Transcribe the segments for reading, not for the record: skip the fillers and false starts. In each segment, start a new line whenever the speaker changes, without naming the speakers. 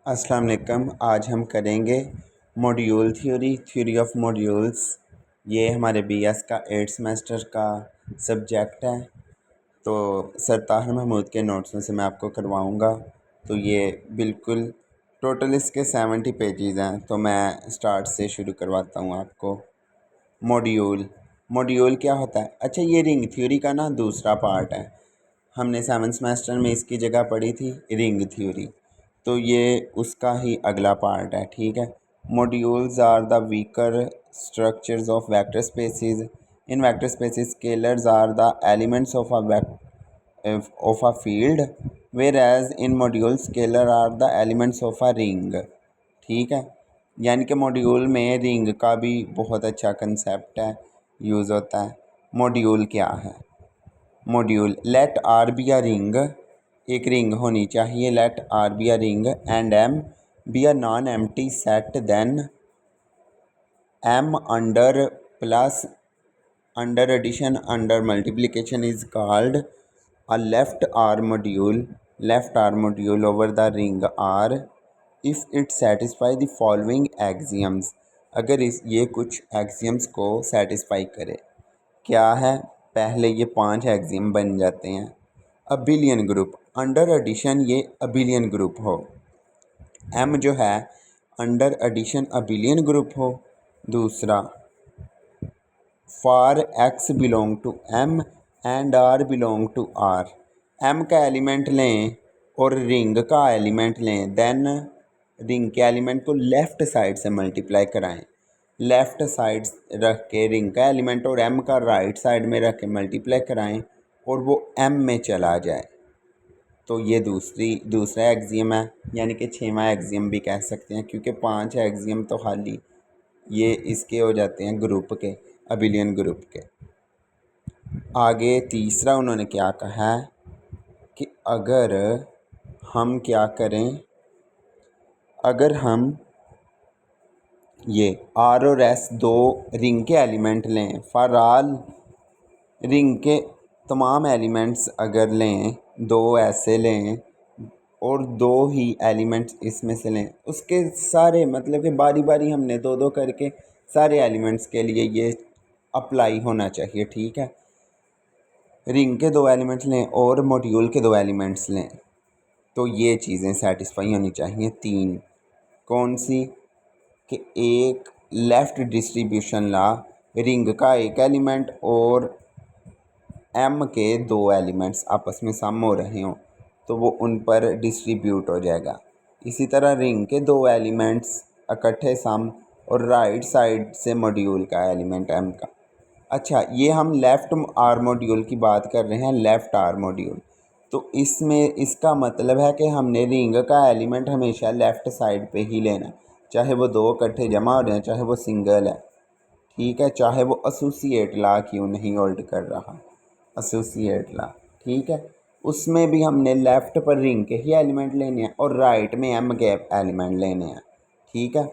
अस्सलाम वालेकुम। आज हम करेंगे मॉड्यूल थ्योरी ऑफ मॉड्यूल्स। ये हमारे बीएस का 8th सेमेस्टर का सब्जेक्ट है। तो सर ताहिर महमूद के नोट्स में से मैं आपको करवाऊँगा। तो ये बिल्कुल टोटल इसके 70 पेजेस हैं। तो मैं स्टार्ट से शुरू करवाता हूँ आपको। मॉड्यूल क्या होता है? अच्छा, ये रिंग थ्योरी का ना दूसरा पार्ट है। हमने 7th सेमेस्टर में इसकी जगह पढ़ी थी रिंग थ्योरी, तो ये उसका ही अगला पार्ट है। ठीक है। Modules are the weaker structures of vector spaces. In vector spaces scalars are the elements of a field, where as in module scalar are the elements of a ring. ठीक है। यानी कि मॉड्यूल में ring का भी बहुत अच्छा concept है, यूज़ होता है। मॉड्यूल क्या है? Module let R be a ring, एक रिंग होनी चाहिए। Let R be a ring and M be a non empty set, then M under plus under addition under multiplication is called a left R module. Left R module over the ring R if it satisfy the following axioms. अगर ये कुछ axioms को satisfy करे। क्या है? पहले ये 5 axiom बन जाते हैं। अबिलियन ग्रुप, अंडर एडिशन ये अबिलियन ग्रुप हो। एम जो है अंडर एडिशन अबिलियन ग्रुप हो। दूसरा, for x belong to M and r belong to are. एम का एलिमेंट लें और रिंग का एलिमेंट लें, देन रिंग के एलिमेंट को लेफ़्ट साइड से मल्टीप्लाई कराएं। लेफ़्ट साइड रख के रिंग का एलिमेंट और एम का राइट साइड में रख के मल्टीप्लाई कराएं और वो एम में चला जाए। तो ये दूसरा एक्सियम है, यानी कि 6वां एक्सियम भी कह सकते हैं, क्योंकि 5 एक्सियम तो खाली ये इसके हो जाते हैं ग्रुप के, अबिलियन ग्रुप के। आगे तीसरा उन्होंने क्या कहा है कि अगर हम क्या करें, अगर हम ये आर और एस दो रिंग के एलिमेंट लें, फॉर ऑल रिंग के तमाम एलिमेंट्स अगर लें, दो ऐसे लें और दो ही एलिमेंट्स इसमें से लें, उसके सारे मतलब कि बारी बारी हमने दो दो करके सारे एलिमेंट्स के लिए ये अप्लाई होना चाहिए। ठीक है। रिंग के 2 एलिमेंट्स लें और मॉड्यूल के 2 एलिमेंट्स लें, तो ये चीज़ें सेटिस्फाई होनी चाहिए। 3 कौन सी? कि एक लेफ़्ट डिस्ट्रीब्यूशन ला, रिंग का एक एलिमेंट और एम के 2 एलिमेंट्स आपस में सम हो रहे हों, तो वो उन पर डिस्ट्रीब्यूट हो जाएगा। इसी तरह रिंग के 2 एलिमेंट्स इकट्ठे सम और राइट साइड से मॉड्यूल का एलिमेंट एम का। अच्छा, ये हम लेफ़्ट आर मॉड्यूल की बात कर रहे हैं, लेफ़्ट आर मॉड्यूल। तो इसमें इसका मतलब है कि हमने रिंग का एलिमेंट हमेशा लेफ़्ट साइड पे ही लेना, चाहे वो 2 इकट्ठे जमा हो रहे हैं, चाहे वो सिंगल है। ठीक है। चाहे वो एसोसिएट ला क्यों नहीं होल्ड कर रहा, एसोसिएट ला। ठीक है। उसमें भी हमने लेफ़्ट पर रिंग के ही एलिमेंट लेने हैं और राइट में एम के एलिमेंट लेने हैं। ठीक है।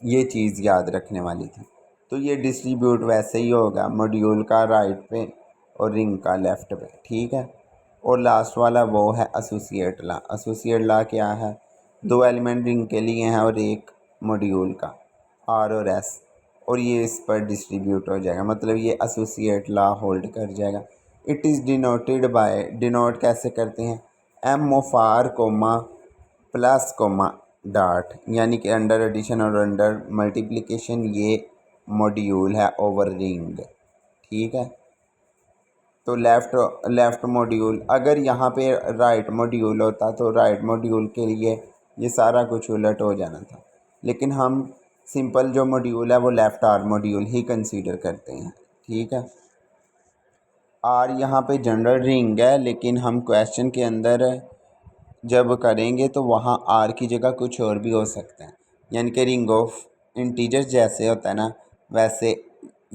ये चीज़ याद रखने वाली थी। तो ये डिस्ट्रीब्यूट वैसे ही होगा, मॉड्यूल का राइट पे और रिंग का लेफ़्ट पे। ठीक है। और लास्ट वाला वो है एसोसिएट ला। एसोसिएट ला क्या है? 2 एलिमेंट रिंग के लिए हैं और एक मॉड्यूल का, आर और एस, और ये इस पर डिस्ट्रीब्यूट हो जाएगा, मतलब ये एसोसिएट ला होल्ड कर जाएगा। It is denoted by, denote कैसे करते हैं? M of R comma plus comma dot, यानी कि अंडर एडिशन और अंडर मल्टीप्लिकेशन ये मॉड्यूल है ओवर रिंग। ठीक है। तो लेफ़्ट मॉड्यूल, अगर यहाँ पे राइट मॉड्यूल होता तो राइट मॉड्यूल के लिए ये सारा कुछ उलट हो जाना था, लेकिन हम सिंपल जो मॉड्यूल है वो लेफ़्ट आर मॉड्यूल ही कंसीडर करते हैं। ठीक है। आर यहाँ पे जनरल रिंग है, लेकिन हम क्वेश्चन के अंदर जब करेंगे तो वहाँ आर की जगह कुछ और भी हो सकता है, यानी कि रिंग ऑफ इंटीजर्स जैसे होता है ना, वैसे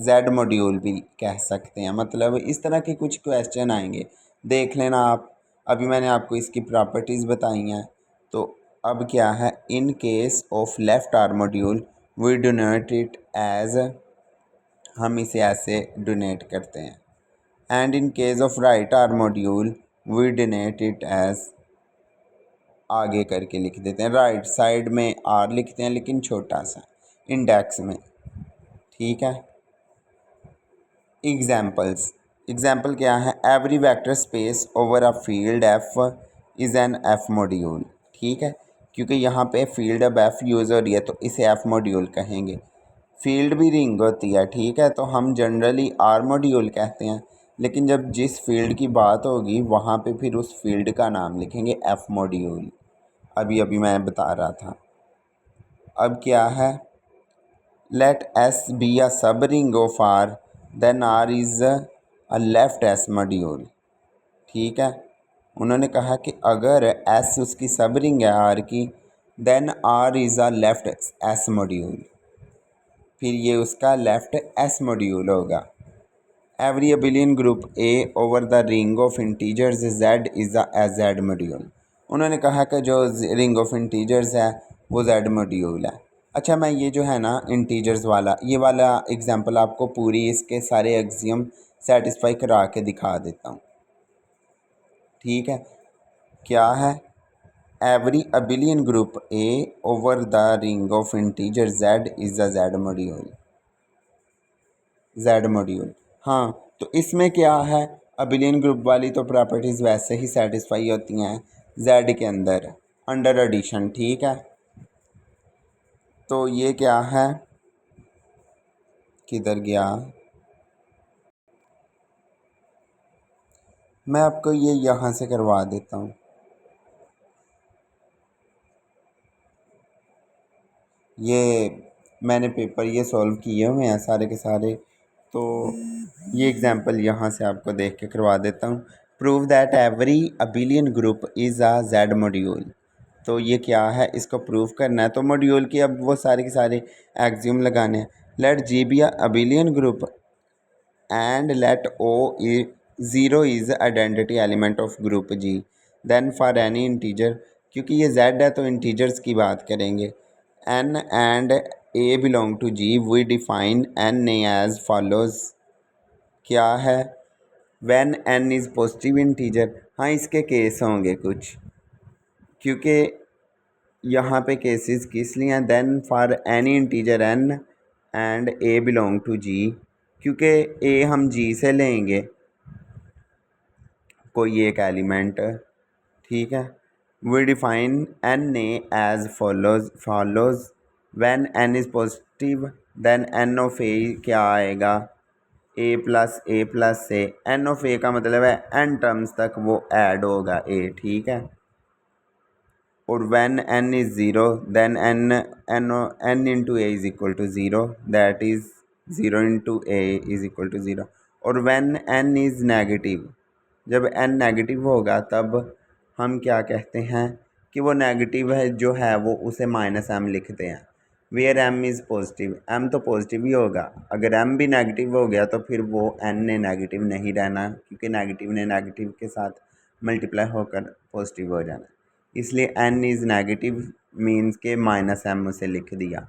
जेड मॉड्यूल भी कह सकते हैं। मतलब इस तरह के कुछ क्वेश्चन आएंगे, देख लेना आप। अभी मैंने आपको इसकी प्रॉपर्टीज़ बताई हैं। तो अब क्या है, in case of left R module we denote it as, हम इसे ऐसे डोनेट करते हैं। And in case of right R module we denote it as आगे करके लिख देते हैं, राइट साइड में आर लिखते हैं लेकिन छोटा सा इंडेक्स में। ठीक है। एग्जाम्पल क्या है, every vector space over a field F is an F module. ठीक है, क्योंकि यहाँ पे फील्ड अब एफ यूज़ हो रही है तो इसे एफ मॉड्यूल कहेंगे। फील्ड भी रिंग होती है, ठीक है, तो हम जनरली आर मॉड्यूल कहते हैं, लेकिन जब जिस फील्ड की बात होगी वहाँ पे फिर उस फील्ड का नाम लिखेंगे एफ मॉड्यूल। अभी अभी मैं बता रहा था। अब क्या है, late S be a sub ring of R then R is a left S module. ठीक है, उन्होंने कहा कि अगर एस उसकी सब रिंग है आर की, then R is a left S module, फिर ये उसका लेफ्ट एस मॉड्यूल होगा। Every abelian group A over the ring of integers Z is a Z module. उन्होंने कहा कि जो रिंग ऑफ इंटीजर्स है वो जेड मॉड्यूल है। अच्छा, मैं ये जो है ना इंटीजर्स वाला, ये वाला एग्जांपल आपको पूरी इसके सारे एक्सियम सेटिस्फाई करा के दिखा देता हूँ। ठीक है, क्या है, every abelian group A over the ring of integer Z is a Z module. Z module, हाँ, तो इसमें क्या है, अबिलियन ग्रुप वाली तो प्रॉपर्टीज़ वैसे ही सेटिस्फाई होती हैं जेड के अंदर अंडर एडिशन। ठीक है, तो ये क्या है, किधर गया, मैं आपको ये यहाँ से करवा देता हूँ। ये मैंने पेपर ये सॉल्व किए हुए हैं सारे के सारे, तो ये एग्जांपल यहाँ से आपको देख के करवा देता हूँ। Prove that every abelian group is a Z module. तो ये क्या है, इसको प्रूव करना है, तो मॉड्यूल की अब वो सारे के सारे एक्सियम लगाने हैं। Let G be a abelian group and let O zero is identity element of group G, then for any integer, क्योंकि ये जेड है तो इंटीजर्स की बात करेंगे, n and A belong to G, we define N A as follows. क्या है, when N is positive integer, हाँ इसके केस होंगे कुछ, क्योंकि यहाँ पे केसेस किस लिए हैं, then for any integer N and A belong to G, क्योंकि ए हम जी से लेंगे कोई एक एलिमेंट। ठीक है, we define N A as follows when N is positive, then N of A क्या आएगा, ए प्लस से, एन ऑफ ए का मतलब है एन टर्म्स तक वो ऐड होगा ए। ठीक है, और when N is zero then n into a is equal to zero, that is zero into a is equal to zero. और व्हेन एन इज़ नेगेटिव, जब एन नेगेटिव होगा तब हम क्या कहते हैं कि वो नेगेटिव है जो है वो उसे माइनस एम लिखते हैं। Where m is positive, m तो पॉजिटिव ही होगा, अगर एम भी नेगेटिव हो गया तो फिर वो एन ने नेगेटिव नहीं रहना, क्योंकि नेगेटिव ने नेगेटिव के साथ मल्टीप्लाई होकर पॉजिटिव हो जाना, इसलिए एन इज़ नेगेटिव मीन्स के माइनस एम उसे लिख दिया।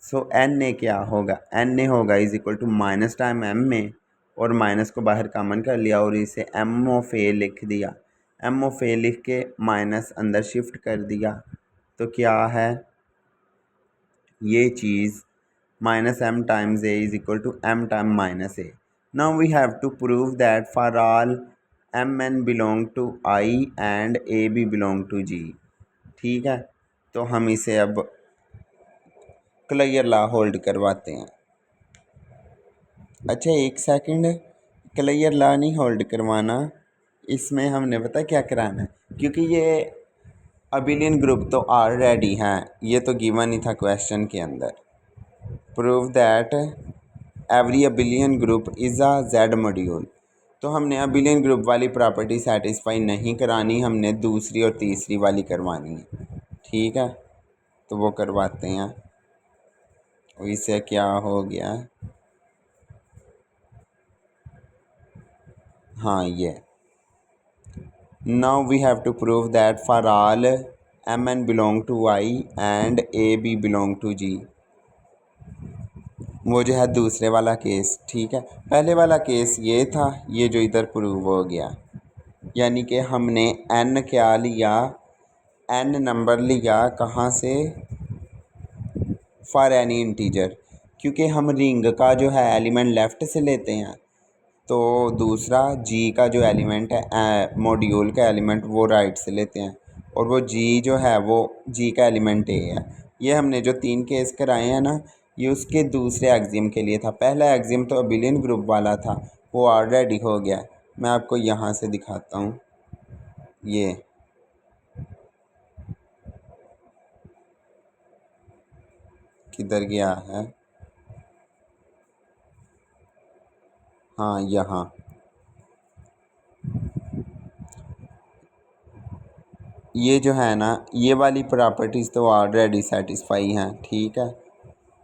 सो एन ने क्या होगा, एन ने होगा is equal to minus time m में, और माइनस को बाहर कॉमन कर लिया और इसे एम ऑफ ए लिख दिया। एम ऑफ ए लिख के माइनस अंदर शिफ्ट कर दिया, तो क्या है ये चीज़, minus M times A is equal to M time minus A. Now we have to prove that for all M N belong to I and A B belong to G. ठीक है, तो हम इसे अब क्लियर लॉ होल्ड करवाते हैं। अच्छा एक सेकंड, क्लियर लॉ नहीं होल्ड करवाना, इसमें हमने पता क्या कराना है, क्योंकि ये अबिलियन ग्रुप तो ऑलरेडी हैं, ये तो गिवन ही था क्वेश्चन के अंदर। Prove that every abelian group is a Z module, तो हमने अबिलियन ग्रुप वाली प्रॉपर्टी सेटिस्फाई नहीं करानी, हमने दूसरी और तीसरी वाली करवानी है। ठीक है, तो वो करवाते हैं। इससे क्या हो गया, हाँ ये, now we have to prove that for all M N belong to I and A B belong to G, वो जो है दूसरे वाला केस। ठीक है, पहले वाला केस ये था, ये जो इधर प्रूव हो गया, यानी कि हमने एन क्या लिया, एन नंबर लिया कहाँ से, फॉर एनी इंटीजर, क्योंकि हम रिंग का जो है एलिमेंट लेफ़्ट से लेते हैं, तो दूसरा जी का जो एलिमेंट है मॉड्यूल का एलिमेंट वो राइट से लेते हैं, और वो जी जो है वो जी का एलिमेंट ए है। ये हमने जो 3 केस कराए हैं ना, ये उसके दूसरे एग्जिम के लिए था। पहला एग्जिम तो अबिलियन ग्रुप वाला था, वो ऑलरेडी हो गया। मैं आपको यहाँ से दिखाता हूँ, ये किधर गया है, हाँ यहाँ, ये जो है ना, ये वाली प्रॉपर्टीज़ तो ऑलरेडी सेटिस्फाई हैं, ठीक है।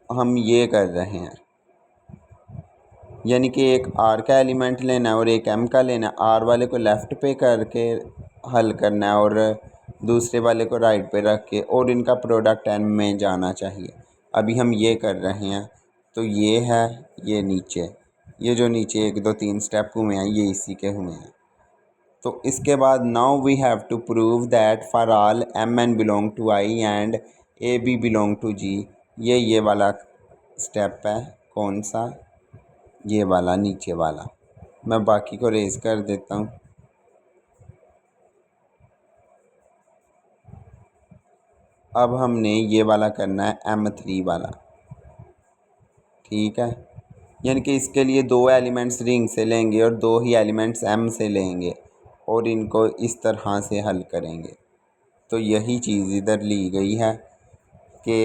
हम ये कर रहे हैं, यानी कि एक आर का एलिमेंट लेना है और एक एम का लेना है। आर वाले को लेफ़्ट पे करके हल करना है और दूसरे वाले को राइट पे रख के, और इनका प्रोडक्ट एम में जाना चाहिए। अभी हम ये कर रहे हैं, तो ये है, ये नीचे, ये जो नीचे 1 2 3 स्टेप हुए हैं ये इसी के हुए हैं। तो इसके बाद now we have to prove that for all M N belong to I and A B belong to G. ये वाला स्टेप है, कौन सा, ये वाला नीचे वाला। मैं बाकी को रेज कर देता हूँ। अब हमने ये वाला करना है M3 वाला, ठीक है। यानी कि इसके लिए 2 एलिमेंट्स रिंग से लेंगे और 2 ही एलिमेंट्स M से लेंगे और इनको इस तरह से हल करेंगे। तो यही चीज़ इधर ली गई है कि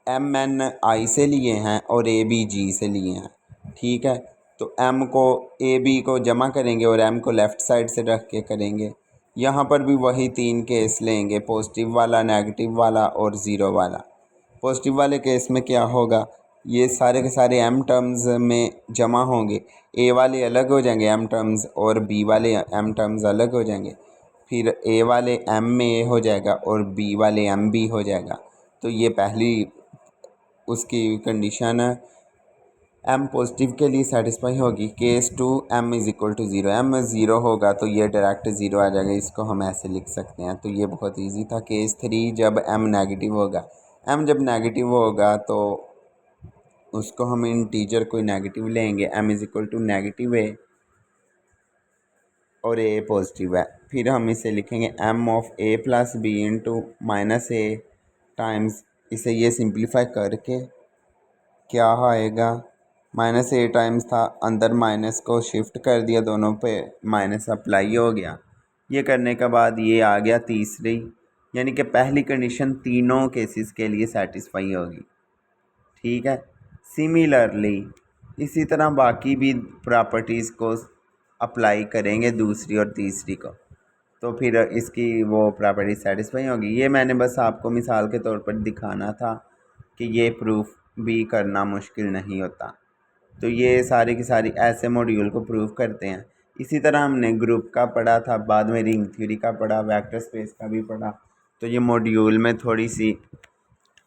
एम एन आई से लिए हैं और ए बी जी से लिए हैं, ठीक है। तो एम को ए बी को जमा करेंगे और एम को लेफ़्ट साइड से रख के करेंगे। यहाँ पर भी वही 3 केस लेंगे, पॉजिटिव वाला, नेगेटिव वाला और ज़ीरो वाला। पॉजिटिव वाले केस में क्या होगा, ये सारे के सारे एम टर्म्स में जमा होंगे, ए वाले अलग हो जाएंगे एम टर्म्स और बी वाले एम टर्म्स अलग हो जाएंगे। फिर ए वाले एम में ए हो जाएगा और बी वाले एम बी हो जाएगा। तो ये पहली उसकी कंडीशन एम पॉजिटिव के लिए सेटिस्फाई होगी। Case 2 m is equal to zero, m zero होगा तो ये डायरेक्ट ज़ीरो आ जाएगा, इसको हम ऐसे लिख सकते हैं। तो ये बहुत इजी था। केस 3 जब एम नेगेटिव होगा, एम जब नेगेटिव होगा तो उसको हम इंटीजर कोई नेगेटिव लेंगे, M is equal to negative A और ए पॉजिटिव है। फिर हम इसे लिखेंगे M of A plus B into minus A times, इसे ये सिंप्लीफाई करके क्या आएगा, माइनस ए टाइम्स था, अंदर माइनस को शिफ्ट कर दिया, दोनों पे माइनस अप्लाई हो गया। ये करने के बाद ये आ गया तीसरी, यानी कि पहली कंडीशन तीनों केसेस के लिए सेटिस्फाई होगी, ठीक है। सिमिलरली इसी तरह बाकी भी प्रॉपर्टीज़ को अप्लाई करेंगे दूसरी और तीसरी को, तो फिर इसकी वो प्रॉपर्टी सेटिस्फाई होगी। ये मैंने बस आपको मिसाल के तौर पर दिखाना था कि ये प्रूफ भी करना मुश्किल नहीं होता। तो ये सारी की सारी ऐसे मॉड्यूल को प्रूव करते हैं। इसी तरह हमने ग्रुप का पढ़ा था, बाद में रिंग थ्योरी का पढ़ा, वेक्टर स्पेस का भी पढ़ा। तो ये मॉड्यूल में थोड़ी सी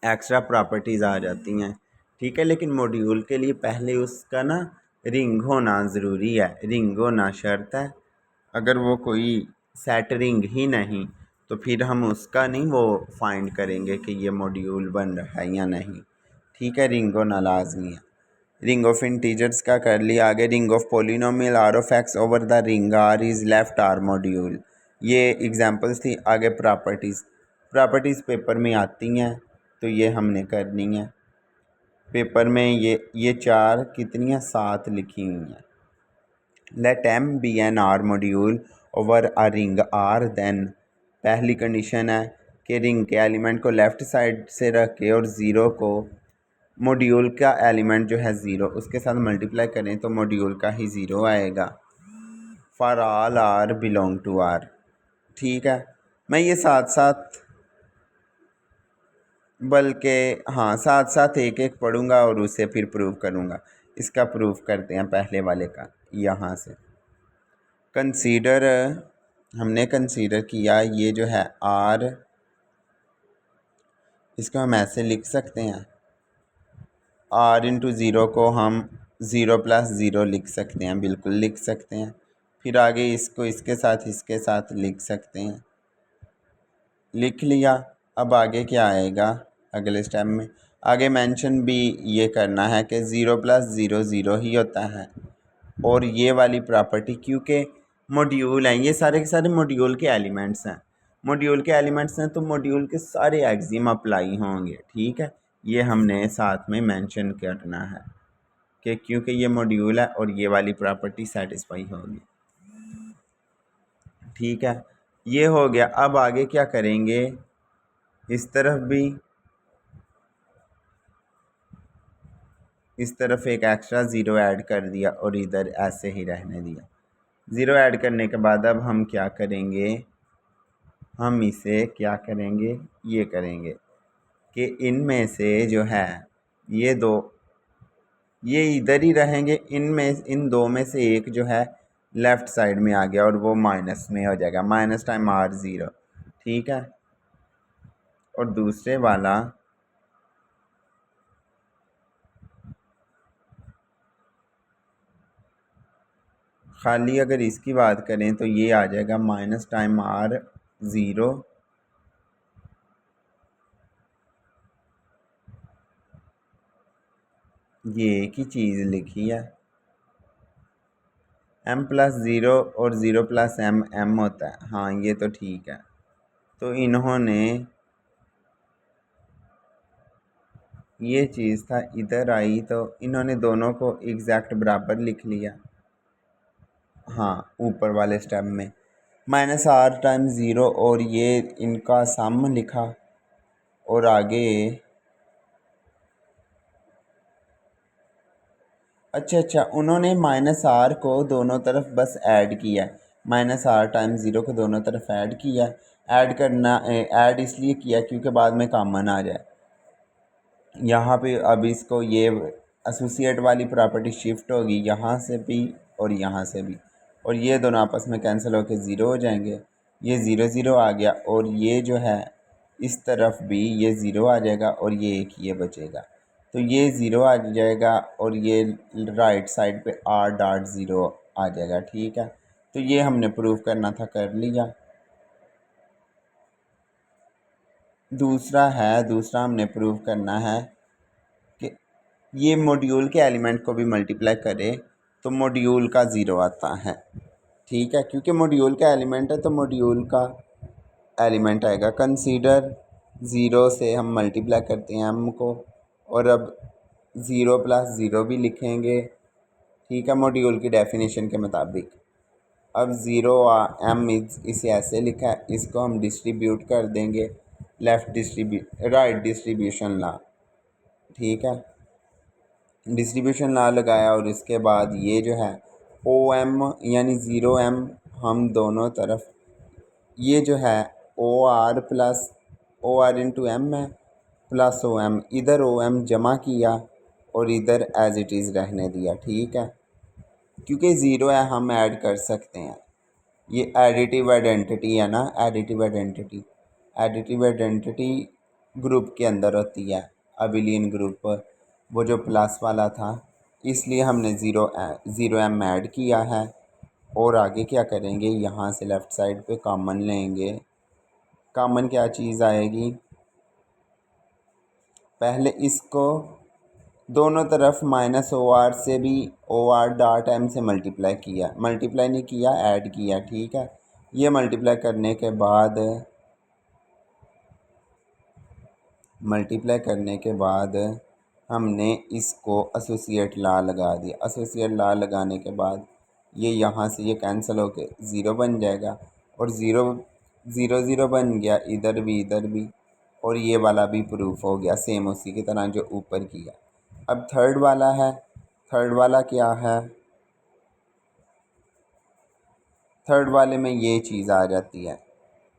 एक्स्ट्रा प्रॉपर्टीज़ आ जाती हैं, ठीक है। लेकिन मॉड्यूल के लिए पहले उसका ना रिंग होना ज़रूरी है, रिंग होना शर्त है। अगर वो कोई सेट रिंग ही नहीं तो फिर हम उसका नहीं वो फाइंड करेंगे कि ये मॉड्यूल बन रहा है या नहीं, ठीक है। रिंग होना लाजमी है। रिंग ऑफ इंटीजर्स का कर लिया। आगे ring of polynomial R of x over the ring R is left R module, ये एग्जांपल्स थी। आगे प्रॉपर्टीज़ पेपर में आती हैं तो ये हमने करनी है। पेपर में ये 4 कितनी हैं, 7 लिखी हुई हैं। Let M be an R module over a ring R, देन पहली कंडीशन है कि रिंग के एलिमेंट को लेफ़्ट साइड से रख के और ज़ीरो को मॉड्यूल का एलिमेंट जो है ज़ीरो उसके साथ मल्टीप्लाई करें तो मॉड्यूल का ही ज़ीरो आएगा। For all r belong to R, ठीक है। मैं ये साथ साथ बल्कि हाँ साथ साथ एक एक पढ़ूंगा और उसे फिर प्रूव करूंगा। इसका प्रूफ करते हैं पहले वाले का। यहाँ से कंसीडर, हमने कंसीडर किया ये जो है आर, इसको हम ऐसे लिख सकते हैं, आर इंटू ज़ीरो को हम ज़ीरो प्लस ज़ीरो लिख सकते हैं, बिल्कुल लिख सकते हैं। फिर आगे इसको इसके साथ लिख सकते हैं, लिख लिया। अब आगे क्या आएगा अगले स्टेप में, आगे मेंशन भी ये करना है कि 0 + 0 0 ही होता है। और ये वाली प्रॉपर्टी क्योंकि मॉड्यूल हैं, ये सारे के सारे मॉड्यूल के एलिमेंट्स हैं, मॉड्यूल के एलिमेंट्स हैं तो मॉड्यूल के सारे एक्सियम अप्लाई होंगे। ठीक है, ये हमने साथ में मेंशन करना है कि क्योंकि ये मॉड्यूल है और ये वाली प्रॉपर्टी सेटिस्फाई होगी। ठीक है, ये हो गया। अब आगे क्या करेंगे, इस तरफ भी, इस तरफ एक एक्स्ट्रा ज़ीरो ऐड कर दिया और इधर ऐसे ही रहने दिया। ज़ीरो ऐड करने के बाद अब हम क्या करेंगे, हम इसे क्या करेंगे, ये करेंगे कि इनमें से जो है ये दो, ये इधर ही रहेंगे, इनमें इन दो में से एक जो है लेफ़्ट साइड में आ गया और वो माइनस में हो जाएगा, माइनस टाइम r0। ठीक है, और दूसरे वाला खाली अगर इसकी बात करें तो ये आ जाएगा माइनस टाइम r0, ये एक ही चीज़ लिखी है। m+0 और 0 + m होता है, हाँ ये तो ठीक है। तो इन्होंने ये चीज़ था इधर आई तो इन्होंने दोनों को एग्जैक्ट बराबर लिख लिया। हाँ, ऊपर वाले स्टेप में -r टाइम 0 और ये इनका सम लिखा और आगे अच्छा उन्होंने -r को दोनों तरफ बस ऐड किया, -r टाइम 0 को दोनों तरफ ऐड किया। ऐड करना ऐड इसलिए किया क्योंकि बाद में कॉमन आ जाए यहाँ पे। अब इसको ये एसोसिएट वाली प्रॉपर्टी शिफ्ट होगी यहाँ से भी और यहाँ से भी, और ये दोनों आपस में कैंसिल होकर ज़ीरो हो जाएंगे। ये 0 0 आ गया और ये जो है इस तरफ भी ये ज़ीरो आ जाएगा और ये एक ये बचेगा, तो ये ज़ीरो आ जाएगा और ये राइट साइड पे r.0 आ जाएगा। ठीक है, तो ये हमने प्रूव करना था, कर लिया। दूसरा हमने प्रूव करना है कि ये मॉड्यूल के एलिमेंट को भी मल्टीप्लाई करे तो मॉड्यूल का ज़ीरो आता है। ठीक है, क्योंकि मॉड्यूल का एलिमेंट है तो मॉड्यूल का एलिमेंट आएगा। कंसीडर 0 से हम मल्टीप्लाई करते हैं m को, और अब 0 + 0 भी लिखेंगे। ठीक है, मॉड्यूल की डेफिनेशन के मुताबिक। अब 0 m इसे ऐसे लिखा है, इसको हम डिस्ट्रीब्यूट कर देंगे राइट डिस्ट्रीब्यूशन ला। ठीक है, डिस्ट्रीब्यूशन ला लगाया और इसके बाद ये जो है OM यानी 0m हम दोनों तरफ, ये जो है OR plus OR into m है प्लस OM, इधर OM जमा किया और इधर एज इट इज़ रहने दिया। ठीक है, क्योंकि ज़ीरो है हम ऐड कर सकते हैं, ये एडिटिव आइडेंटिटी है ना, एडिटिव आइडेंटिटी ग्रुप के अंदर होती है, अबिलियन ग्रुप, वो जो प्लस वाला था, इसलिए हमने ज़ीरो m ऐड किया है। और आगे क्या करेंगे, यहाँ से लेफ़्ट साइड पे कॉमन लेंगे। कॉमन क्या चीज़ आएगी, पहले इसको दोनों तरफ -OR से भी OR.m से मल्टीप्लाई नहीं किया, ऐड किया। ठीक है, ये मल्टीप्लाई करने के बाद हमने इसको एसोसिएट ला लगा दिया। एसोसिएट ला लगाने के बाद ये यहाँ से ये कैंसिल होके ज़ीरो बन जाएगा और ज़ीरो ज़ीरो ज़ीरो बन गया, इधर भी और ये वाला भी प्रूफ हो गया सेम उसी की तरह जो ऊपर किया। अब थर्ड वाला है, थर्ड वाला क्या है, थर्ड वाले में ये चीज़ आ जाती है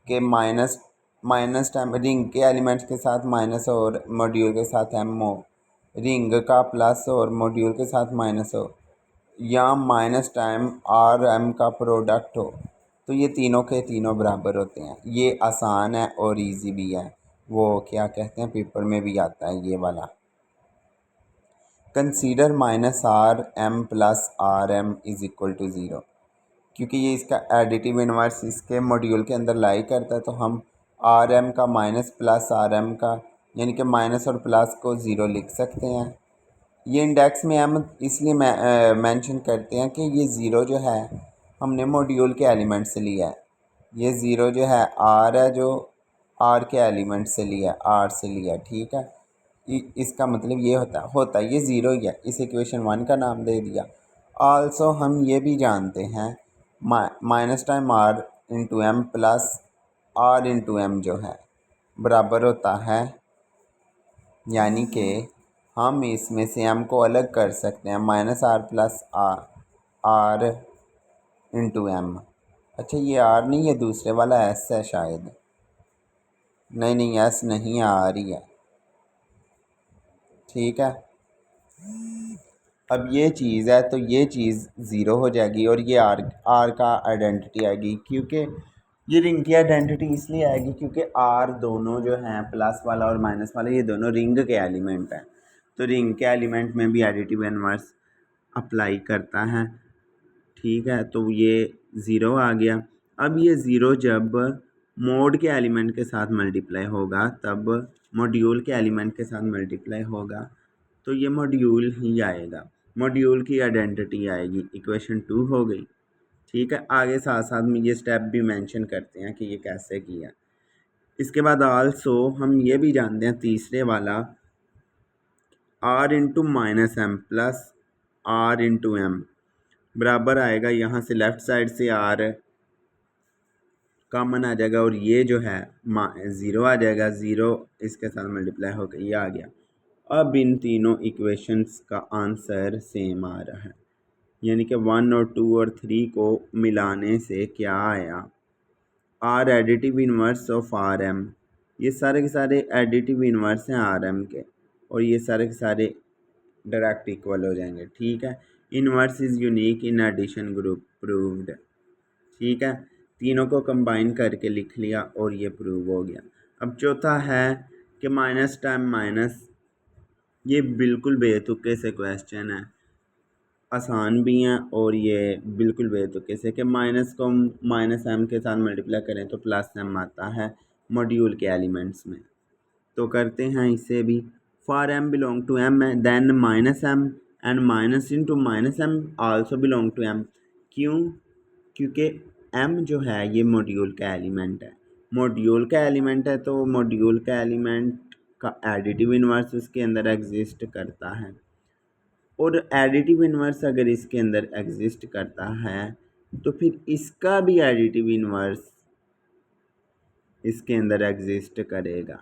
कि माइनस टाइम रिंग के एलिमेंट्स के साथ माइनस और मॉड्यूल के साथ m हो, रिंग का प्लस और मॉड्यूल के साथ माइनस हो, या माइनस टाइम r m का प्रोडक्ट हो, तो ये तीनों के तीनों बराबर होते हैं। ये आसान है और इजी भी है, वो क्या कहते हैं पेपर में भी आता है ये वाला। Consider -r m + r m = 0, क्योंकि ये इसका एडिटिव इन्वर्स इसके मॉड्यूल के अंदर लाई करता है तो हम आर एम का माइनस प्लस आर एम का, यानी कि माइनस और प्लस को ज़ीरो लिख सकते हैं। ये इंडेक्स में हम इसलिए मेंशन करते हैं कि ये ज़ीरो जो है हमने मॉड्यूल के एलिमेंट से लिया है। ये ज़ीरो जो है आर है, जो आर के एलिमेंट से लिया, आर से लिया, ठीक है। इसका मतलब ये होता है ये ज़ीरो ही है, इस इक्वेशन 1 का नाम दे दिया। आल्सो हम ये भी जानते हैं minus time r into m plus r into m जो है बराबर होता है, यानी कि हम इसमें से एम को अलग कर सकते हैं, minus r plus r into m. अच्छा ये आर नहीं, ये दूसरे वाला एस है शायद, नहीं एस नहीं, आर ही है, ठीक है। अब ये चीज़ है तो ये चीज़ ज़ीरो हो जाएगी और ये आर का आइडेंटिटी आएगी, क्योंकि ये रिंग की आइडेंटिटी इसलिए आएगी क्योंकि आर दोनों जो हैं प्लस वाला और माइनस वाला ये दोनों रिंग के एलिमेंट हैं, तो रिंग के एलिमेंट में भी एडिटिव इनवर्स अप्लाई करता है, ठीक है। तो ये ज़ीरो आ गया। अब ये ज़ीरो जब मोड के एलिमेंट के साथ मल्टीप्लाई होगा, तब मॉड्यूल के एलिमेंट के साथ मल्टीप्लाई होगा, तो ये मॉड्यूल ही आएगा, मॉड्यूल की आइडेंटिटी आएगी। इक्वेशन 2 हो गई, ठीक है। आगे साथ साथ में ये स्टेप भी मेंशन करते हैं कि ये कैसे किया। इसके बाद आल्सो हम ये भी जानते हैं तीसरे वाला, r into minus m plus r into m बराबर आएगा, यहाँ से लेफ़्ट साइड से आर कॉमन आ जाएगा और ये जो है ज़ीरो आ जाएगा, ज़ीरो इसके साथ मल्टीप्लाई होकर ये आ गया। अब इन तीनों इक्वेशंस का आंसर सेम आ रहा है, यानी कि 1 और 2 और 3 को मिलाने से क्या आया, r additive inverse of r m. ये सारे के सारे एडिटिव इन्वर्स हैं आर एम के, और ये सारे के सारे डायरेक्ट इक्वल हो जाएंगे, ठीक है। Inverse is unique in addition group proved, ठीक है। तीनों को कंबाइन करके लिख लिया और ये प्रूव हो गया। अब चौथा है कि माइनस टाइम माइनस, ये बिल्कुल बेतुके से क्वेश्चन है, आसान भी हैं और ये बिल्कुल बेतुके से, कि माइनस को माइनस एम के साथ मल्टीप्लाई करें तो प्लस एम आता है मॉड्यूल के एलिमेंट्स में, तो करते हैं इसे भी। For m belong to M then minus m and minus into minus m also belong to M. क्यों? क्योंकि एम जो है ये मॉड्यूल का एलिमेंट है, मॉड्यूल का एलिमेंट है तो मॉड्यूल का एलिमेंट का एडिटिव इन्वर्स उसके अंदर एग्जिस्ट करता है, और एडिटिव इन्वर्स अगर इसके अंदर एग्जिस्ट करता है तो फिर इसका भी एडिटिव इन्वर्स इसके अंदर एग्जिस्ट करेगा,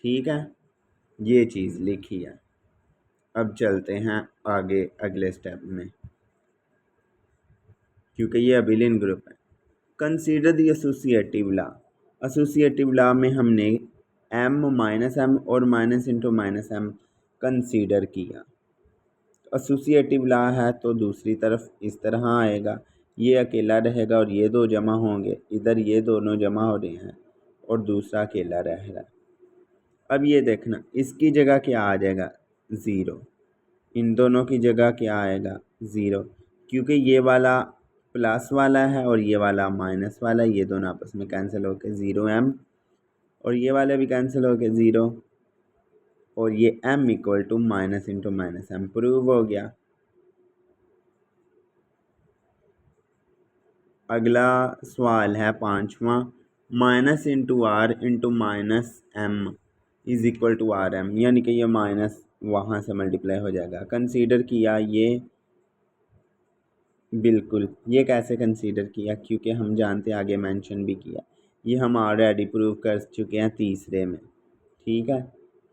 ठीक है। ये चीज़ लिखी है। अब चलते हैं आगे अगले स्टेप में, क्योंकि ये अबिलियन ग्रुप है। Consider the associative law. Associative law में हमने एम माइनस एम और minus into minus m consider किया। एसोसिएटिव लॉ है तो दूसरी तरफ इस तरह आएगा, ये अकेला रहेगा और ये दो जमा होंगे, इधर ये दोनों जमा हो रहे हैं और दूसरा अकेला रहेगा। अब ये देखना इसकी जगह क्या आ जाएगा, ज़ीरो, इन दोनों की जगह क्या आएगा, ज़ीरो, क्योंकि ये वाला प्लस वाला है और ये वाला माइनस वाला, ये दोनों आपस में कैंसिल होकर ज़ीरो एम, और ये वाले भी कैंसिल होकर ज़ीरो, और ये m equal to minus into minus m prove हो गया। अगला सवाल है पांचवा, minus into r into minus m is equal to are m, यानी कि ये माइनस वहाँ से मल्टीप्लाई हो जाएगा। कंसीडर किया ये, बिल्कुल ये कैसे कंसीडर किया, क्योंकि हम जानते हैं आगे मेंशन भी किया, ये हम ऑलरेडी प्रूव कर चुके हैं तीसरे में, ठीक है।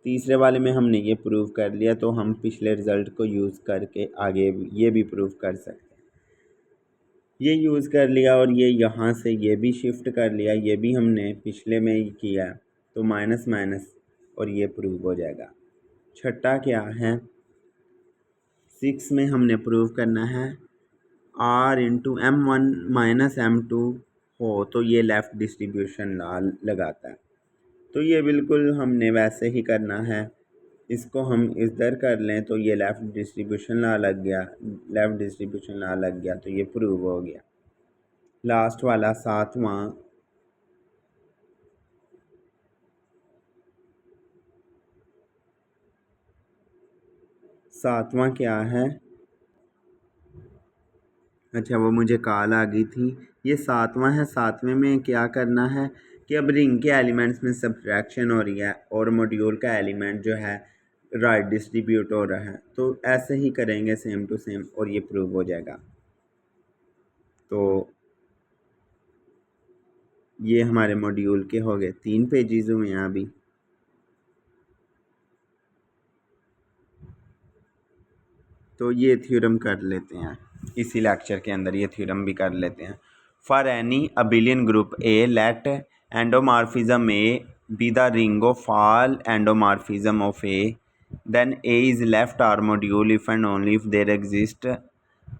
तीसरे वाले में हमने ये प्रूव कर लिया, तो हम पिछले रिज़ल्ट को यूज़ करके आगे ये भी प्रूव कर सकते हैं। ये यूज़ कर लिया और ये यहाँ से ये भी शिफ्ट कर लिया, ये भी हमने पिछले में ही किया, तो माइनस माइनस और ये प्रूव हो जाएगा। छठा क्या है, 6 में हमने प्रूव करना है r into m one minus m two हो तो ये लेफ़्ट डिस्ट्रीब्यूशन लॉ लगाता है, तो ये बिल्कुल हमने वैसे ही करना है। इसको हम इधर कर लें तो ये लेफ़्ट डिस्ट्रीब्यूशन लॉ लग गया, लेफ़्ट डिस्ट्रीब्यूशन लॉ लग गया तो ये प्रूव हो गया। लास्ट वाला सातवां, सातवां क्या है? अच्छा, वो मुझे कॉल आ गई थी। ये सातवां है। सातवें में क्या करना है कि अब रिंग के एलिमेंट्स में सब्ट्रैक्शन हो रही है और मॉड्यूल का एलिमेंट जो है राइट डिस्ट्रीब्यूट हो रहा है, तो ऐसे ही करेंगे सेम टू सेम और ये प्रूव हो जाएगा। तो ये हमारे मॉड्यूल के हो गए 3 पेजेस हुए हैं अभी। तो ये थ्योरम कर लेते हैं, इसी लेक्चर के अंदर ये थ्योरम भी कर लेते हैं। For any abelian group A let endomorphism A be the ring of all endomorphism of A, then A is left R module if and only if there exists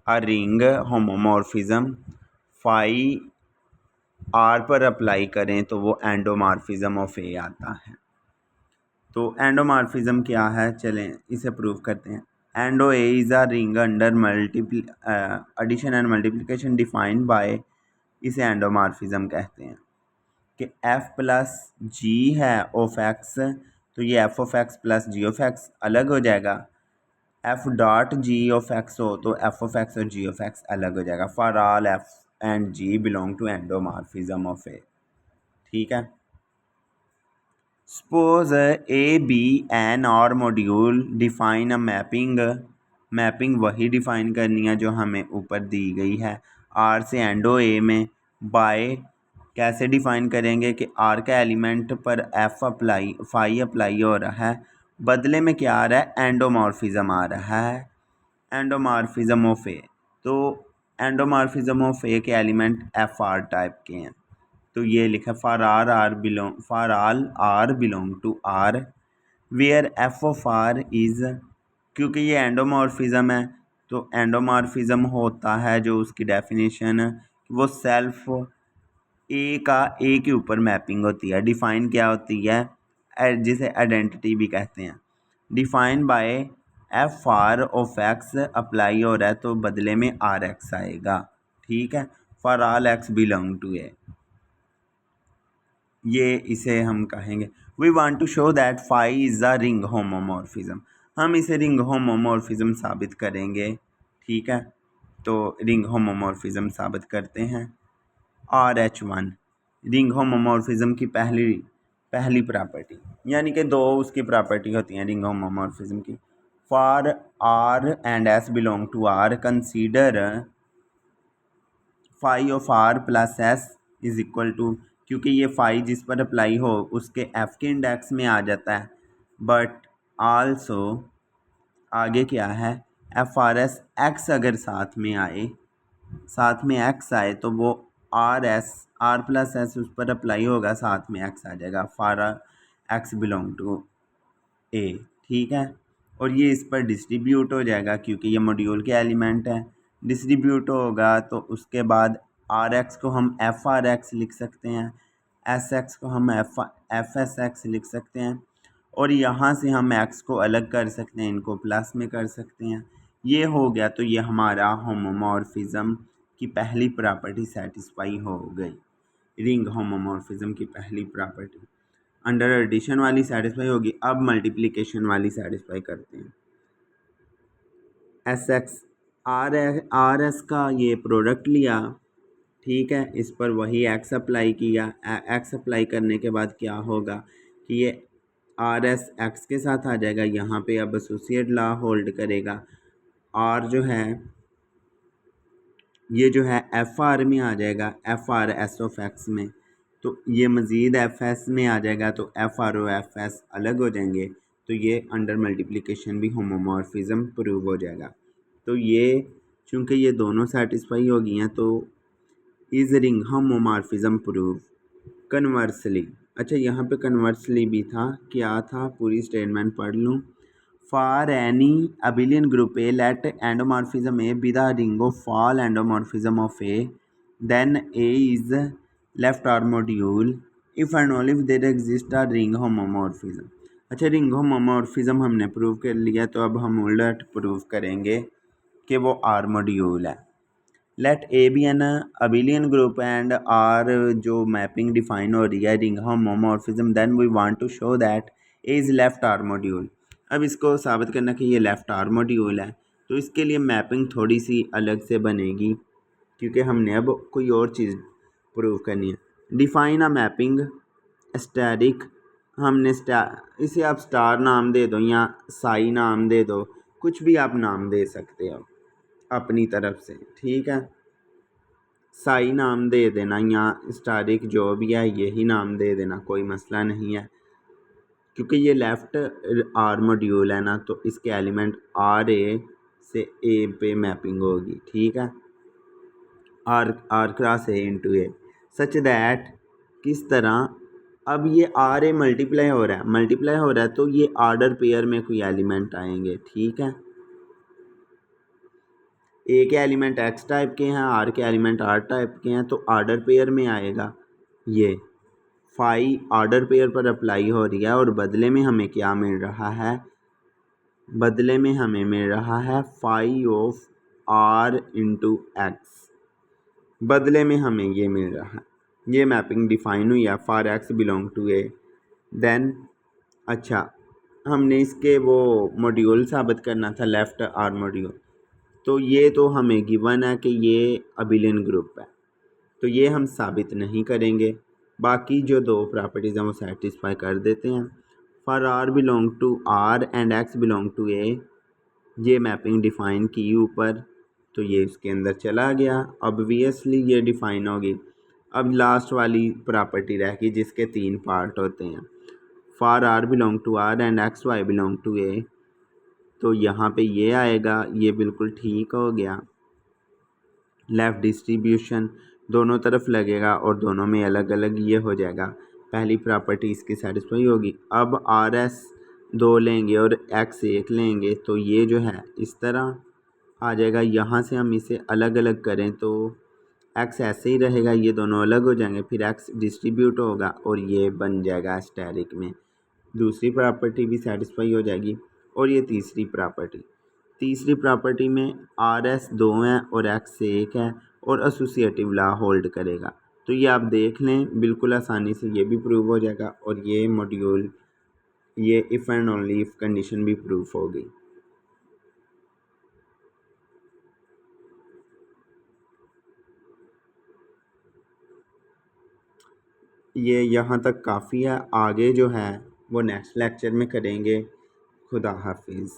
a ring homomorphism। phi R पर apply करें तो वो एंडोमॉर्फिज्म of ए आता है। तो एंडोमॉर्फिज्म क्या है, चलें इसे प्रूव करते हैं। Endo A is a ring under addition and multiplication defined by, इसे एंडोमॉर्फिज्म कहते हैं। कि f प्लस जी है ऑफ एक्स, तो ये f of X plus G of X अलग हो जाएगा। f dot G of X हो तो f ऑफ एक्स और g ऑफ एक्स अलग हो जाएगा। For all f and g belong to endomorphism of A. ठीक है। Suppose A be an R module define a mapping वही डिफाइन करनी है जो हमें ऊपर दी गई है आर से एंडो ए में। बाय कैसे डिफाइन करेंगे कि आर का एलिमेंट पर एफ अप्लाई फाई अप्लाई हो रहा है, बदले में क्या आ रहा है, एंडोमॉर्फिज्म आ रहा है, एंडोमॉर्फिज्म ऑफ ए। तो एंडोमॉर्फिज्म ऑफ ए के एलिमेंट एफ आर टाइप के हैं। तो ये लिखा for all r belong to R where f of r is, क्योंकि ये एंडोमॉर्फिज्म है तो एंडोमॉर्फिज्म होता है जो उसकी डेफिनेशन वो सेल्फ ए के ऊपर मैपिंग होती है। डिफाइन क्या होती है, जिसे आइडेंटिटी भी कहते हैं। Define by F R of x apply हो रहा है तो बदले में आर एक्स आएगा। ठीक है। For all X belong to A, ये इसे हम कहेंगे we want to show that phi is a ring homomorphism. हम इसे रिंग होमोमॉर्फिज्म साबित करेंगे। ठीक है। तो रिंग होमोमॉर्फिज्म साबित करते हैं। R H one ring homomorphism की पहली प्रॉपर्टी, यानी कि 2 उसकी प्रॉपर्टी होती हैं रिंग होमोमॉर्फिज्म की। For r and s belong to R consider phi of r plus s is equal to, क्योंकि ये फाई जिस पर अप्लाई हो उसके एफ के इंडेक्स में आ जाता है, बट आल्सो आगे क्या है, एफ आर एस एक्स अगर साथ में एक्स आए तो वो आर प्लस एस उस पर अप्लाई होगा, साथ में एक्स आ जाएगा। फॉर एक्स बिलोंग टू ए। ठीक है। और ये इस पर डिस्ट्रीब्यूट हो जाएगा क्योंकि ये मॉड्यूल के एलिमेंट है। डिस्ट्रीब्यूट होगा तो उसके बाद आर एक्स को हम एफ आर एक्स लिख सकते हैं, एस एक्स को हम एफ एस एक्स लिख सकते हैं, और यहाँ से हम एक्स को अलग कर सकते हैं, इनको प्लस में कर सकते हैं। ये हो गया तो ये हमारा होमोमॉर्फिज्म की पहली प्रॉपर्टी सेटिस्फाई हो गई। रिंग होमोमॉर्फिज्म की पहली प्रॉपर्टी अंडर एडिशन वाली सेटिस्फाई होगी। अब मल्टीप्लिकेशन वाली सेटिस्फाई करते हैं। एस एक्स आर एस का ये प्रोडक्ट लिया। ठीक है। इस पर वही एक्स अप्लाई किया। एक्स अप्लाई करने के बाद क्या होगा कि ये आर एस एक्स के साथ आ जाएगा, यहाँ पे अब एसोसिएट लॉ होल्ड करेगा। आर जो है ये जो है एफ आर में आ जाएगा, F R S of x में, तो ये मज़ीद एफ एस में आ जाएगा, तो f r o f s अलग हो जाएंगे, तो ये अंडर मल्टीप्लिकेशन भी होमोमॉर्फिज्म प्रूव हो जाएगा। तो ये चूँकि ये दोनों सेटिस्फाई हो गई हैं तो is ring homomorphism prove. Conversely, अच्छा यहाँ पे कन्वर्सली भी था, क्या था पूरी स्टेटमेंट पढ़ लूँ। For any abelian group A, let endomorphism A be the ring of all endomorphism of A, then A is left R module if and only if there exists a ring homomorphism। अच्छा, ring homomorphism हमने prove कर लिया, तो अब हम उलट prove करेंगे कि वो आर मॉड्यूल है। Let A be an abelian group and R जो मैपिंग डिफाइन हो रही है ring homomorphism, then we want to show that A is left R module. अब इसको साबित करना कि ये लेफ़्ट आर मॉड्यूल है, तो इसके लिए मैपिंग थोड़ी सी अलग से बनेगी, क्योंकि हमने अब कोई और चीज़ प्रूव करनी है। डिफ़ाइन अ मैपिंग स्टैटिक, हमने इसे आप स्टार नाम दे दो या साई नाम दे दो, कुछ भी आप नाम दे सकते हो अपनी तरफ से, ठीक है। साई नाम दे देना या स्टारिक जो भी है यही नाम दे देना, कोई मसला नहीं है, क्योंकि ये लेफ़्ट आर मॉड्यूल है ना, तो इसके एलिमेंट आर ए से ए पे मैपिंग होगी, ठीक है। R cross A into A such that, किस तरह, अब ये आर ए मल्टीप्लाई हो रहा है तो ये आर्डर पेयर में कोई एलिमेंट आएंगे, ठीक है। ए के एलिमेंट एक्स टाइप के हैं, आर के एलिमेंट आर टाइप के हैं, तो आर्डर पेयर में आएगा ये फाई आर्डर पेयर पर अप्लाई हो रही है, और बदले में हमें क्या मिल रहा है, बदले में हमें मिल रहा है phi of r into x, बदले में हमें ये मिल रहा है। ये मैपिंग डिफाइन हुई है for x belong to A. Then अच्छा, हमने इसके वो मॉड्यूल साबित करना था, लेफ़्ट आर मॉड्यूल, तो ये तो हमें गिवन है कि ये अबिलियन ग्रुप है, तो ये हम साबित नहीं करेंगे। बाकी जो दो प्रॉपर्टीज़ हैं वो सेटिस्फाई कर देते हैं। For R belong to R and X belong to A, ये मैपिंग डिफ़ाइन की ऊपर, तो ये इसके अंदर चला गया, ऑब्वियसली ये डिफ़ाइन होगी। अब लास्ट वाली प्रॉपर्टी रह गई जिसके 3 पार्ट होते हैं। For R belong to R and X Y belong to A, तो यहाँ पे ये आएगा, ये बिल्कुल ठीक हो गया। लेफ़्ट डिस्ट्रीब्यूशन दोनों तरफ लगेगा और दोनों में अलग अलग ये हो जाएगा, पहली प्रॉपर्टी इसकी सेटिस्फाई होगी। अब आर एस 2 लेंगे और एक्स 1 लेंगे, तो ये जो है इस तरह आ जाएगा। यहाँ से हम इसे अलग अलग करें तो एक्स ऐसे ही रहेगा, ये दोनों अलग हो जाएंगे, फिर एक्स डिस्ट्रीब्यूट होगा और ये बन जाएगा स्टैरिक में। दूसरी प्रॉपर्टी भी सेटिस्फाई हो जाएगी। और ये तीसरी प्रॉपर्टी में आर एस 2 है और एक्स 1 है और एसोसिएटिव लॉ होल्ड करेगा, तो ये आप देख लें, बिल्कुल आसानी से ये भी प्रूव हो जाएगा और ये मॉड्यूल, ये if and only if condition भी प्रूफ हो गई। ये यहाँ तक काफ़ी है, आगे जो है वो नेक्स्ट लेक्चर में करेंगे। खुदा हाफिज़।